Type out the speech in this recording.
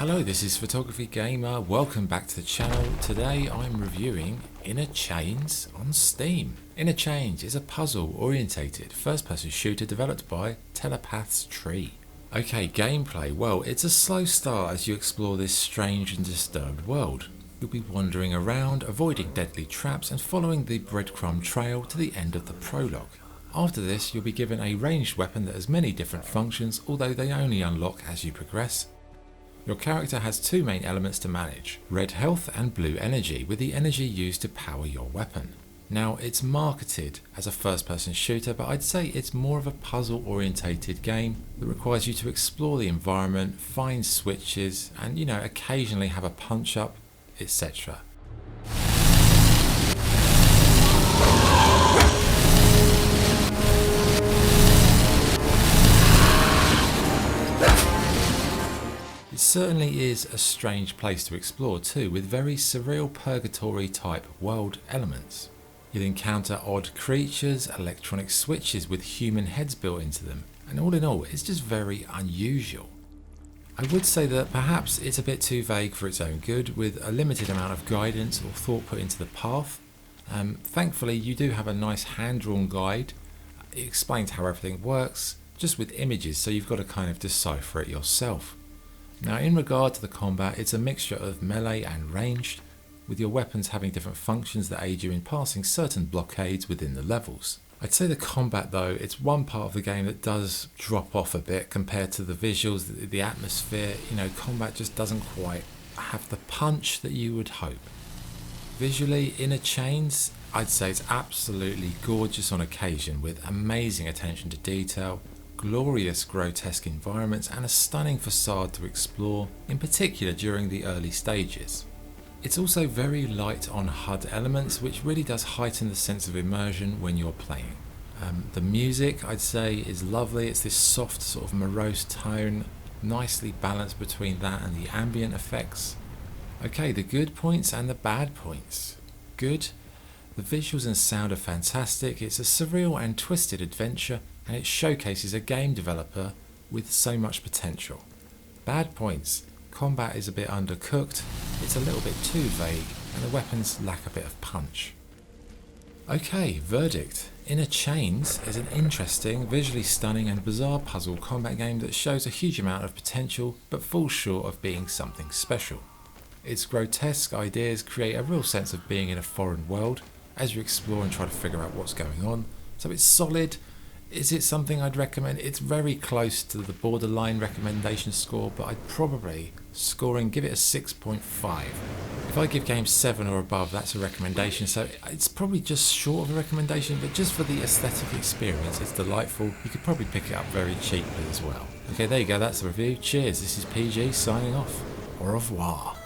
Hello, this is Photography Gamer. Welcome back to the channel. Today I'm reviewing Inner Chains on Steam. Inner Chains is a puzzle-orientated first-person shooter developed by Telepath's Tree. Okay, gameplay. Well, it's a slow start as you explore this strange and disturbed world. You'll be wandering around, avoiding deadly traps and following the breadcrumb trail to the end of the prologue. After this, you'll be given a ranged weapon that has many different functions, although they only unlock as you progress. Your character has two main elements to manage, red health and blue energy, with the energy used to power your weapon. Now, it's marketed as a first-person shooter, but I'd say it's more of a puzzle-orientated game that requires you to explore the environment, find switches, and occasionally have a punch-up, etc. It certainly is a strange place to explore too, with very surreal purgatory type world elements. You'll encounter odd creatures, electronic switches with human heads built into them, and all in all it's just very unusual. I would say that perhaps it's a bit too vague for its own good, with a limited amount of guidance or thought put into the path. Thankfully you do have a nice hand-drawn guide. It explains how everything works, just with images, so you've got to kind of decipher it yourself. Now, in regard to the combat, it's a mixture of melee and ranged, with your weapons having different functions that aid you in passing certain blockades within the levels. I'd say the combat though, it's one part of the game that does drop off a bit compared to the visuals, the atmosphere. Combat just doesn't quite have the punch that you would hope. Visually, Inner Chains, I'd say it's absolutely gorgeous on occasion, with amazing attention to detail, glorious grotesque environments and a stunning facade to explore, in particular during the early stages. It's also very light on HUD elements, which really does heighten the sense of immersion when you're playing. The music, I'd say, is lovely. It's this soft sort of morose tone, nicely balanced between that and the ambient effects. Okay, the good points and the bad points. Good. The visuals and sound are fantastic. It's a surreal and twisted adventure, and it showcases a game developer with so much potential. Bad points. Combat is a bit undercooked, it's a little bit too vague, and the weapons lack a bit of punch. Okay, verdict. Inner Chains is an interesting, visually stunning and bizarre puzzle combat game that shows a huge amount of potential but falls short of being something special. Its grotesque ideas create a real sense of being in a foreign world as you explore and try to figure out what's going on. So it's solid. Is it something I'd recommend? It's very close to the borderline recommendation score, but I'd probably give it a 6.5. If I give games 7 or above, that's a recommendation, so it's probably just short of a recommendation, but just for the aesthetic experience, it's delightful. You could probably pick it up very cheaply as well. Okay, there you go, that's the review. Cheers, this is PG signing off. Au revoir.